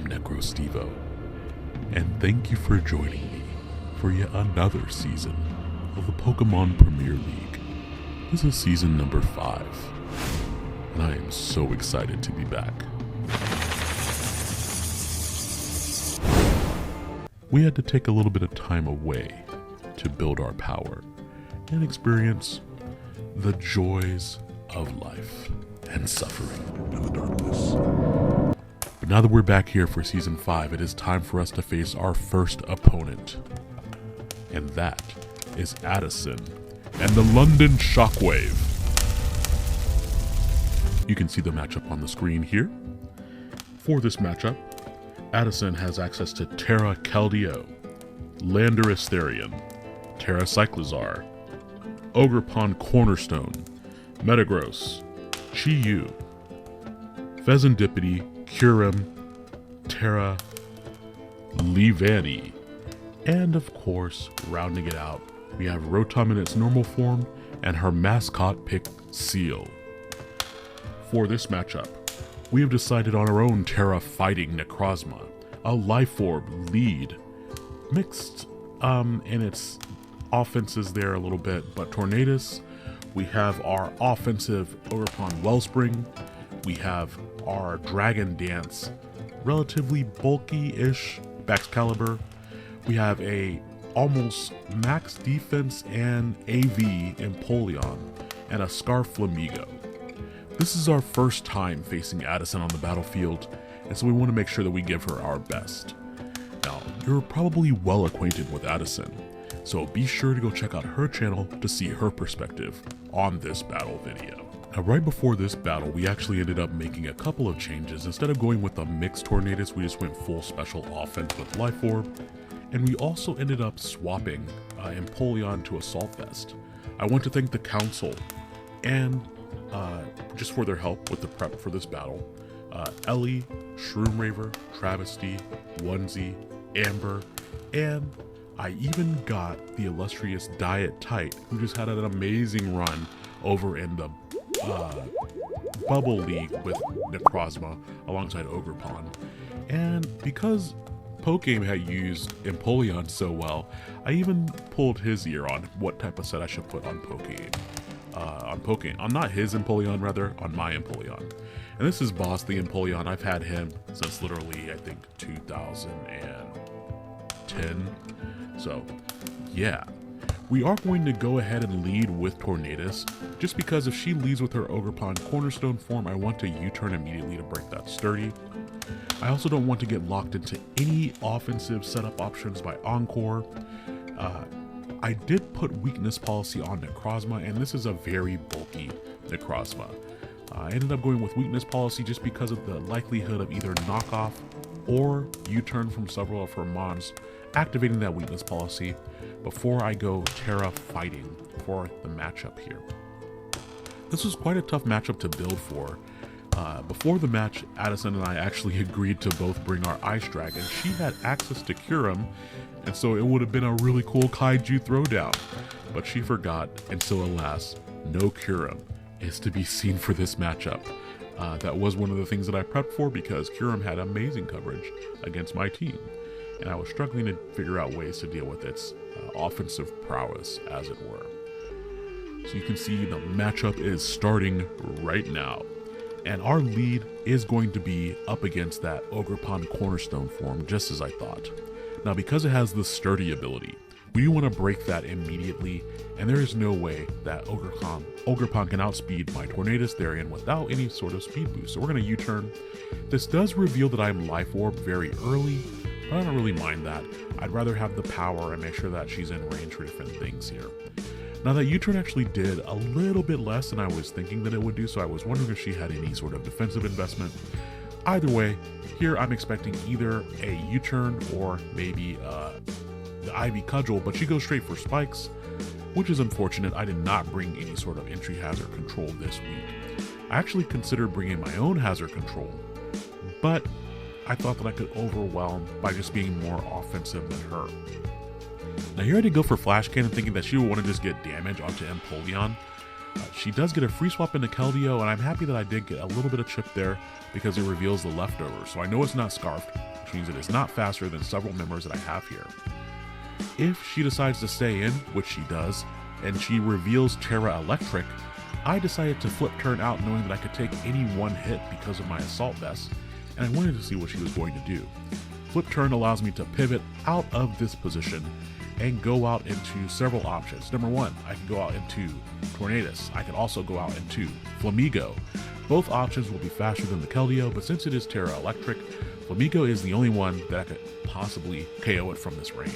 am Necrostevo, and thank you for joining me for yet another season of the Pokemon Premier League. This is season number 5, and I am so excited to be back. We had to take a little bit of time away to build our power and experience the joys of life and suffering in the darkness. But now that we're back here for season 5, it is time for us to face our first opponent. And that is Addison and the London Shockwave. You can see the matchup on the screen here. For this matchup, Addison has access to Terra Keldeo, Landorus Therian, Terra Cyclizar, Ogerpon Cornerstone, Metagross, Chi-Yu, Pheasantipity, Kyurem, Terra Leavanny, and of course, rounding it out, we have Rotom in its normal form and her mascot pick, Seal. For this matchup, we have decided on our own Terra Fighting Necrozma, a Life Orb lead, mixed in its offenses there a little bit, but Tornadus. We have our offensive Ogerpon Wellspring. We have our Dragon Dance, relatively bulky-ish Baxcalibur. We have a almost max defense and AV Empoleon, and a Scarflamigo. This is our first time facing Addison on the battlefield, and so we want to make sure that we give her our best. Now, you're probably well acquainted with Addison, so be sure to go check out her channel to see her perspective on this battle video. Now, right before this battle, we actually ended up making a couple of changes. Instead of going with a mixed Tornadus, we just went full special offense with Life Orb, and we also ended up swapping Empoleon to Assault Vest. I want to thank the Council and just for their help with the prep for this battle. Ellie, Shroomraver, Travesty, Onesie, Amber, and I even got the illustrious Diet Tight, who just had an amazing run over in the Bubble League with Necrozma alongside Ogerpon. And because Pokegame had used Empoleon so well, I even pulled his ear on what type of set I should put on Pokegame. On not his Empoleon, rather, on my Empoleon. And this is Boss the Empoleon. I've had him since literally, I think, 2010. So, yeah. We are going to go ahead and lead with Tornadus, just because if she leads with her Ogerpon Cornerstone form, I want to U-turn immediately to break that sturdy. I also don't want to get locked into any offensive setup options by Encore. I did put Weakness Policy on Necrozma, and this is a very bulky Necrozma. I ended up going with Weakness Policy just because of the likelihood of either knockoff or U-turn from several of her mons, activating that Weakness Policy before I go Terra Fighting for the matchup here. This was quite a tough matchup to build for. Before the match, Addison and I actually agreed to both bring our Ice Dragon. She had access to Kyurem, and so it would have been a really cool Kaiju throwdown. But she forgot, and so alas, no Kyurem is to be seen for this matchup. That was one of the things that I prepped for because Kyurem had amazing coverage against my team, and I was struggling to figure out ways to deal with its offensive prowess, as it were. So you can see the matchup is starting right now. And our lead is going to be up against that Ogerpon Cornerstone form, just as I thought. Now, because it has the Sturdy ability, we want to break that immediately, and there is no way that Ogerpon can outspeed my Tornadus Therian without any sort of speed boost. So we're going to U-turn. This does reveal that I'm Life Orb very early, but I don't really mind that. I'd rather have the power and make sure that she's in range for different things here. Now that U-turn actually did a little bit less than I was thinking that it would do, so I was wondering if she had any sort of defensive investment. Either way, here I'm expecting either a U-turn or maybe the Ivy Cudgel, but she goes straight for Spikes, which is unfortunate. I did not bring any sort of entry hazard control this week. I actually considered bringing my own hazard control, but I thought that I could overwhelm by just being more offensive than her. Now here I did go for Flash Cannon, thinking that she would want to just get damage onto Empoleon. She does get a free swap into Keldeo, and I'm happy that I did get a little bit of chip there because it reveals the leftovers. So I know it's not Scarfed, which means it is not faster than several members that I have here. If she decides to stay in, which she does, and she reveals Terra Electric, I decided to flip turn out knowing that I could take any one hit because of my assault vest, and I wanted to see what she was going to do. Flip turn allows me to pivot out of this position and go out into several options. Number one, I can go out into Tornadus. I can also go out into Flamigo. Both options will be faster than the Keldeo, but since it is Terra Electric, Flamigo is the only one that I could possibly KO it from this range.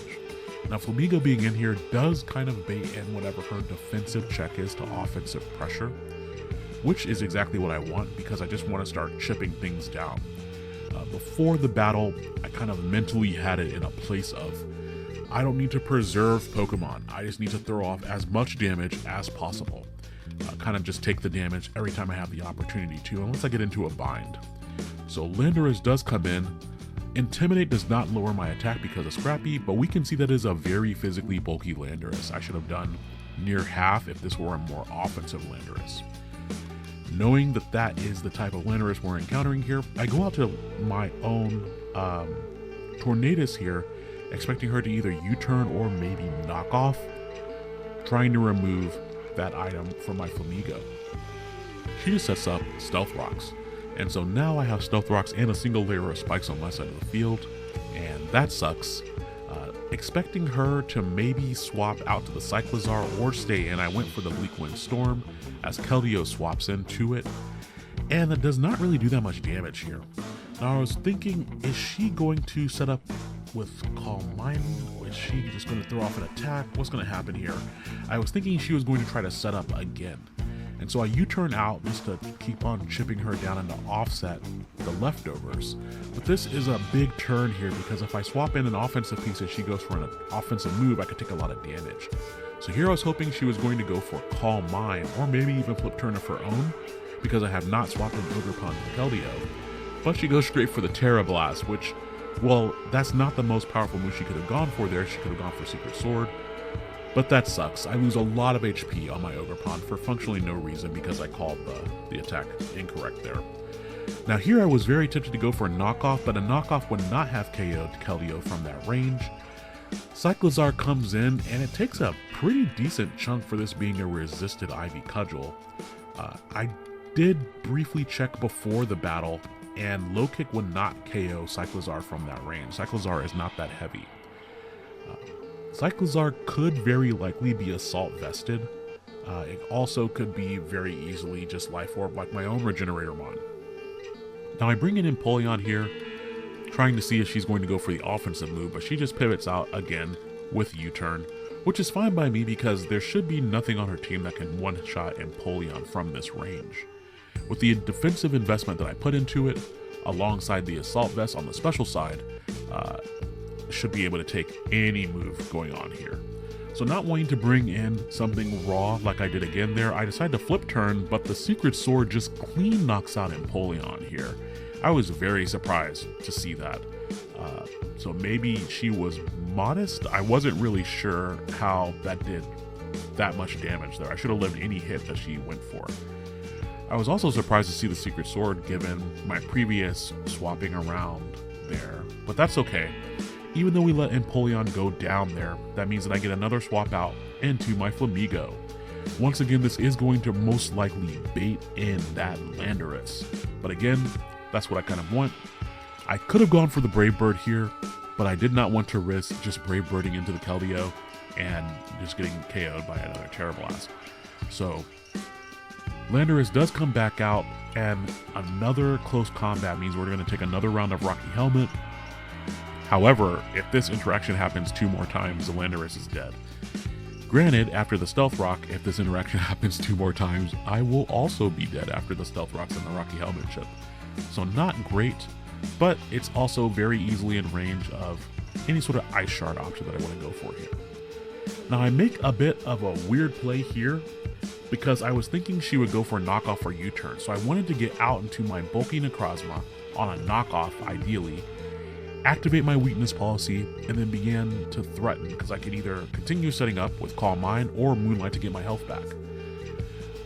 Now, Flamigo being in here does kind of bait in whatever her defensive check is to offensive pressure, which is exactly what I want because I just want to start chipping things down. Before the battle, I kind of mentally had it in a place of, I don't need to preserve Pokemon, I just need to throw off as much damage as possible. Kind of just take the damage every time I have the opportunity to, unless I get into a bind. So Landorus does come in. Intimidate does not lower my attack because of Scrappy, but we can see that is a very physically bulky Landorus. I should have done near half if this were a more offensive Landorus. Knowing that that is the type of Landorus we're encountering here, I go out to my own Tornadus here, expecting her to either U-turn or maybe knock off, trying to remove that item from my Flamigo. She just sets up Stealth Rocks, and so now I have Stealth Rocks and a single layer of spikes on my side of the field, and that sucks. Expecting her to maybe swap out to the Cyclizar or stay in, I went for the Bleak Wind Storm as Keldeo swaps into it, and that does not really do that much damage here. Now I was thinking, is she going to set up with Calm Mind? Is she just going to throw off an attack? What's going to happen here? I was thinking she was going to try to set up again. And so I U-turn out just to keep on chipping her down and to offset the leftovers. But this is a big turn here because if I swap in an offensive piece and she goes for an offensive move, I could take a lot of damage. So here I was hoping she was going to go for Calm Mind or maybe even flip turn of her own because I have not swapped in Ogerpon to Keldeo. But she goes straight for the Terra Blast, which, well, that's not the most powerful move she could have gone for there. She could have gone for Secret Sword. But that sucks. I lose a lot of HP on my Ogerpon for functionally no reason because I called the attack incorrect there. Now here I was very tempted to go for a knockoff, but a knockoff would not have KO'd Keldeo from that range. Cyclizar comes in and it takes a pretty decent chunk for this being a resisted Ivy Cudgel. I did briefly check before the battle and Low Kick would not KO Cyclizar from that range. Cyclizar is not that heavy. Cyclizar could very likely be Assault Vested. It also could be very easily just Life Orb like my own Regenerator Mon. Now I bring in Empoleon here, trying to see if she's going to go for the offensive move, but she just pivots out again with U-turn, which is fine by me because there should be nothing on her team that can one-shot Empoleon from this range. With the defensive investment that I put into it, alongside the Assault Vest on the special side, should be able to take any move going on here. So not wanting to bring in something raw like I did again there, I decided to flip turn, but the Secret Sword just clean knocks out Empoleon here. I was very surprised to see that. So maybe she was modest? I wasn't really sure how that did that much damage there. I should have lived any hit that she went for. I was also surprised to see the Secret Sword given my previous swapping around there, but that's okay. Even though we let Empoleon go down there, that means that I get another swap out into my Flamigo. Once again, this is going to most likely bait in that Landorus. But again, that's what I kind of want. I could have gone for the Brave Bird here, but I did not want to risk just Brave Birding into the Keldeo and just getting KO'd by another Terra Blast. So Landorus does come back out, and another close combat means we're going to take another round of Rocky Helmet. However, if this interaction happens 2 more times, the Landorus is dead. Granted, after the Stealth Rock, if this interaction happens 2 more times, I will also be dead after the Stealth Rocks and the Rocky Helmet chip. So not great, but it's also very easily in range of any sort of Ice Shard option that I want to go for here. Now I make a bit of a weird play here because I was thinking she would go for a knockoff or U-turn, so I wanted to get out into my bulky Necrozma on a knockoff ideally, activate my weakness policy, and then began to threaten because I could either continue setting up with Calm Mind or Moonlight to get my health back.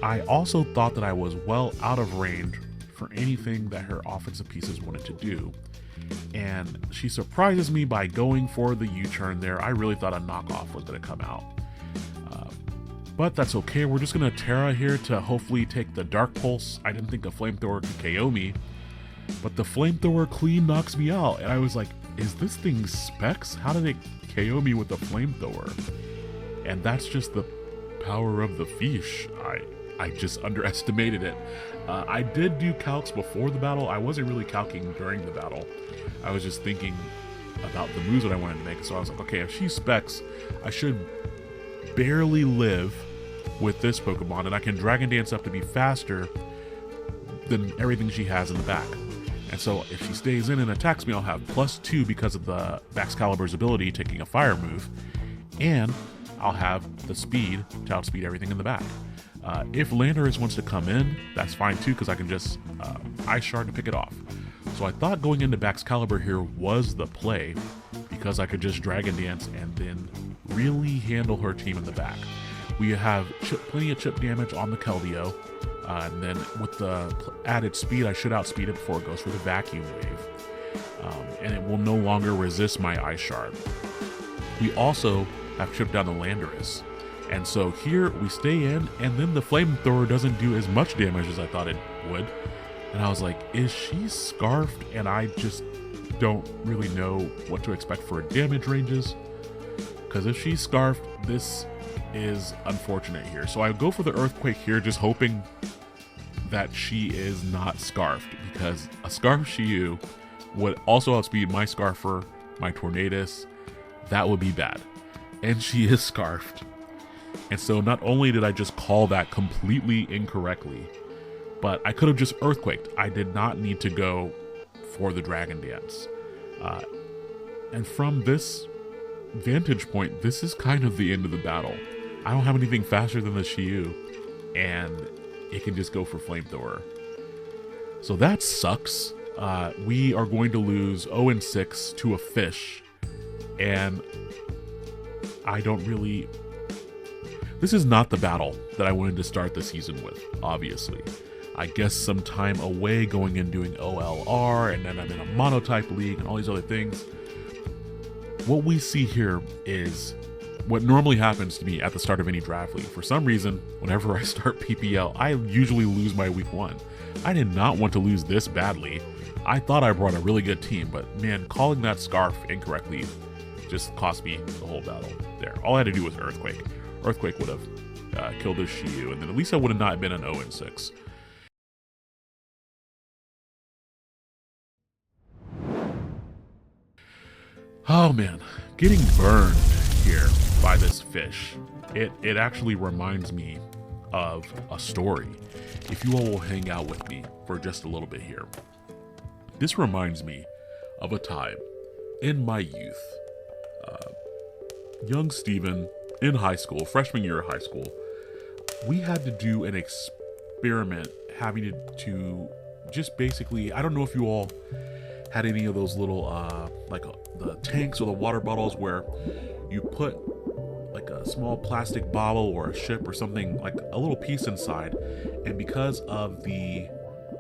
I also thought that I was well out of range for anything that her offensive pieces wanted to do, and she surprises me by going for the U-turn there. I really thought a knockoff was going to come out. But that's okay. We're just going to Terra here to hopefully take the Dark Pulse. I didn't think a Flamethrower could KO me, but the Flamethrower clean knocks me out. And I was like, is this thing specs? How did it KO me with a Flamethrower? And that's just the power of the fish. I just underestimated it. I did do calcs before the battle. I wasn't really calcing during the battle. I was just thinking about the moves that I wanted to make. So I was like, okay, if she specs, I should barely live with this Pokemon, and I can Dragon Dance up to be faster than everything she has in the back. And so if she stays in and attacks me, I'll have +2 because of the Excalibur's ability taking a fire move, and I'll have the speed to outspeed everything in the back. If Landorus wants to come in, that's fine too, because I can just Ice Shard to pick it off. So I thought going into Baxcalibur here was the play, because I could just Dragon Dance and then really handle her team in the back. We have plenty of chip damage on the Keldeo, and then with the added speed, I should outspeed it before it goes for the Vacuum Wave. And it will no longer resist my Ice Shard. We also have chipped down the Landorus. And so here we stay in, and then the Flamethrower doesn't do as much damage as I thought it would. And I was like, is she Scarfed? And I just don't really know what to expect for damage ranges. Because if she's Scarfed, this is unfortunate here. So I go for the Earthquake here, just hoping that she is not Scarfed, because a Scarf Shiyu would also outspeed my Scarfer, my Tornadus. That would be bad. And she is Scarfed. And so not only did I just call that completely incorrectly, but I could have just Earthquaked. I did not need to go for the Dragon Dance. And from this vantage point, this is kind of the end of the battle. I don't have anything faster than the Shiyu, and it can just go for Flamethrower. So that sucks. We are going to lose 0-6 to a fish, and I don't really... This is not the battle that I wanted to start the season with, obviously. I guess some time away going and doing OLR, and then I'm in a monotype league and all these other things. What we see here is what normally happens to me at the start of any draft league. For some reason, whenever I start PPL, I usually lose my week 1. I did not want to lose this badly. I thought I brought a really good team, but man, calling that Scarf incorrectly just cost me the whole battle there. All I had to do was Earthquake. Earthquake would have killed this Shiyu, and then at least I would have not been an 0-6. Oh man, getting burned here by this fish. It actually reminds me of a story. If you all will hang out with me for just a little bit here. This reminds me of a time in my youth. Young Steven in high school, freshman year of high school, we had to do an experiment having to just basically, I don't know if you all had any of those little like the tanks or the water bottles where you put like a small plastic bottle or a ship or something, like a little piece inside, and because of the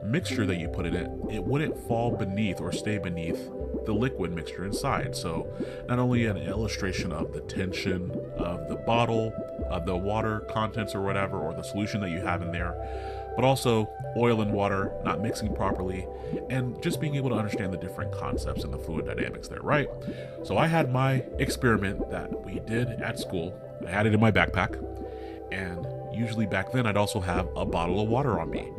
mixture that you put in it, it wouldn't fall beneath or stay beneath the liquid mixture inside. So not only an illustration of the tension of the bottle, of the water contents or whatever, or the solution that you have in there, but also oil and water not mixing properly, and just being able to understand the different concepts in the fluid dynamics there, right? So I had my experiment that we did at school. I had it in my backpack, and usually back then I'd also have a bottle of water on me.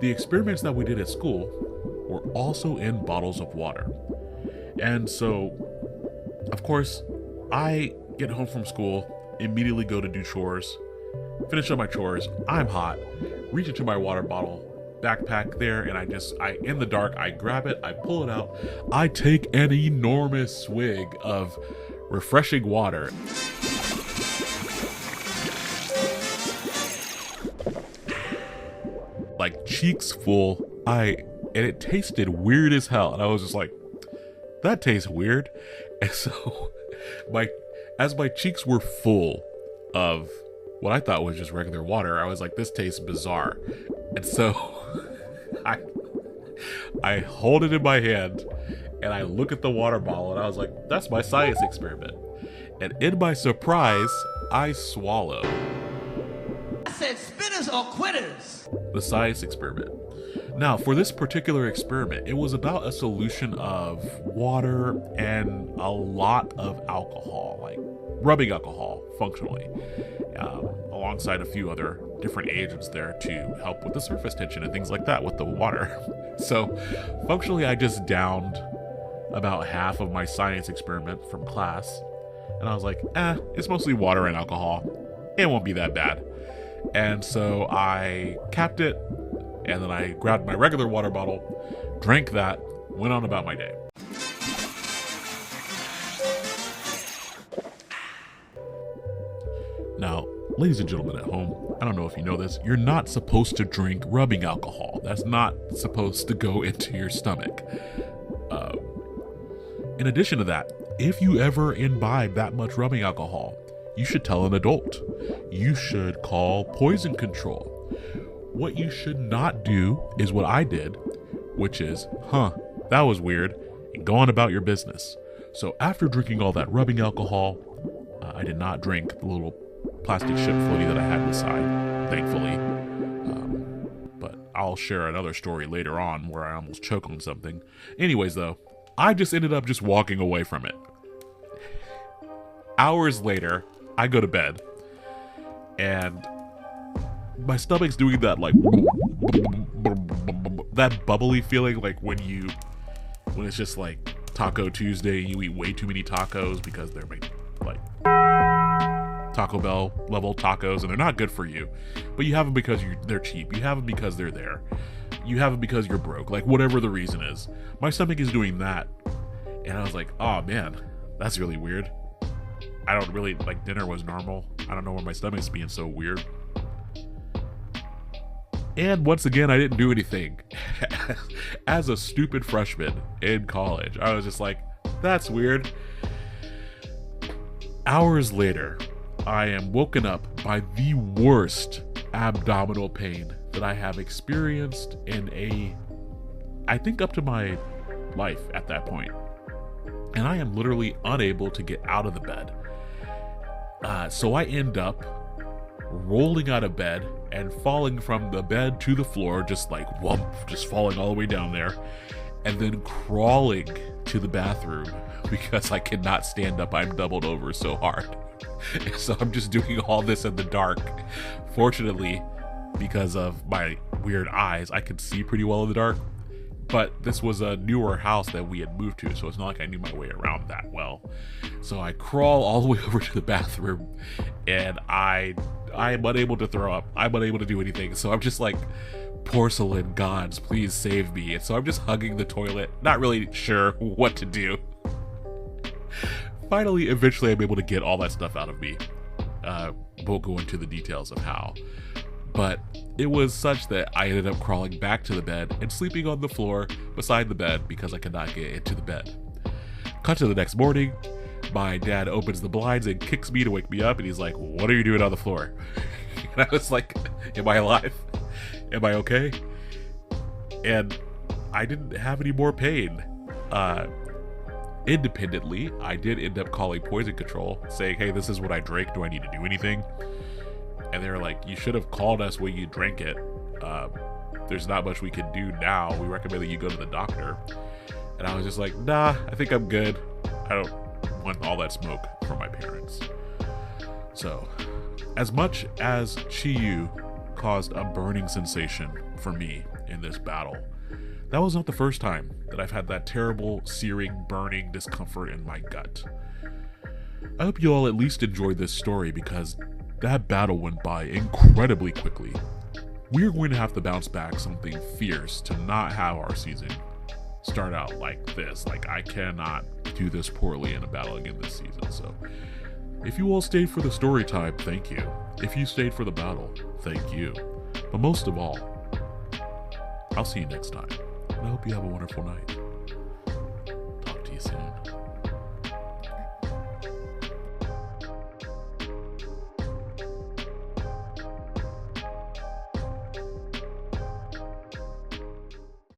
The experiments that we did at school were also in bottles of water. And so, of course, I get home from school, immediately go to do chores, finish up my chores, I'm hot, reach into my water bottle, backpack there, and I in the dark, I grab it, I pull it out, I take an enormous swig of refreshing water. Like cheeks full, and it tasted weird as hell, and I was just like, that tastes weird. And so as my cheeks were full of what I thought was just regular water, I was like, this tastes bizarre. And so I hold it in my hand, and I look at the water bottle and I was like, that's my science experiment. And in my surprise, I swallow. I said spinners or quitters. The science experiment. Now, for this particular experiment, it was about a solution of water and a lot of alcohol, like rubbing alcohol, functionally, alongside a few other different agents there to help with the surface tension and things like that with the water. So, functionally, I just downed about half of my science experiment from class, and I was like, it's mostly water and alcohol. It won't be that bad. And so I capped it, and then I grabbed my regular water bottle, drank that, went on about my day. Now, ladies and gentlemen at home, I don't know if you know this, you're not supposed to drink rubbing alcohol. That's not supposed to go into your stomach. In addition to that, if you ever imbibe that much rubbing alcohol, you should tell an adult. You should call poison control. What you should not do is what I did, which is, that was weird, and go on about your business. So after drinking all that rubbing alcohol, I did not drink the little plastic ship floaty that I had inside, thankfully. But I'll share another story later on where I almost choke on something. Anyways, though, I just ended up just walking away from it. Hours later, I go to bed, and my stomach's doing that, like, that bubbly feeling, like when it's just like Taco Tuesday, you eat way too many tacos because they're like Taco Bell level tacos, and they're not good for you, but you have them because they're cheap. You have them because they're there. You have them because you're broke, like whatever the reason is. My stomach is doing that, and I was like, oh man, that's really weird. I don't really, like, dinner was normal. I don't know why my stomach's being so weird. And once again, I didn't do anything. As a stupid freshman in college, I was just like, that's weird. Hours later, I am woken up by the worst abdominal pain that I have experienced in I think up to my life at that point. And I am literally unable to get out of the bed. So I end up rolling out of bed and falling from the bed to the floor, just like whump, just falling all the way down there, and then crawling to the bathroom because I cannot stand up. I'm doubled over so hard. So I'm just doing all this in the dark. Fortunately, because of my weird eyes, I could see pretty well in the dark. But this was a newer house that we had moved to, so it's not like I knew my way around that well. So I crawl all the way over to the bathroom, and I am unable to throw up. I'm unable to do anything. So I'm just like, porcelain gods, please save me. And so I'm just hugging the toilet, not really sure what to do. Finally, eventually, I'm able to get all that stuff out of me. Won't go into the details of how. But it was such that I ended up crawling back to the bed and sleeping on the floor beside the bed because I could not get into the bed. Cut to the next morning, my dad opens the blinds and kicks me to wake me up, and he's like, what are you doing on the floor? And I was like, am I alive? Am I okay? And I didn't have any more pain. Independently, I did end up calling poison control, saying, hey, this is what I drank. Do I need to do anything? And they were like, you should have called us when you drank it. There's not much we can do now. We recommend that you go to the doctor. And I was just like, nah, I think I'm good. I don't want all that smoke from my parents. So, as much as Chiyu caused a burning sensation for me in this battle, that was not the first time that I've had that terrible, searing, burning discomfort in my gut. I hope you all at least enjoyed this story because that battle went by incredibly quickly. We are going to have to bounce back something fierce to not have our season start out like this. Like, I cannot do this poorly in a battle again this season. So, if you all stayed for the story time, thank you. If you stayed for the battle, thank you. But most of all, I'll see you next time. And I hope you have a wonderful night. Talk to you soon.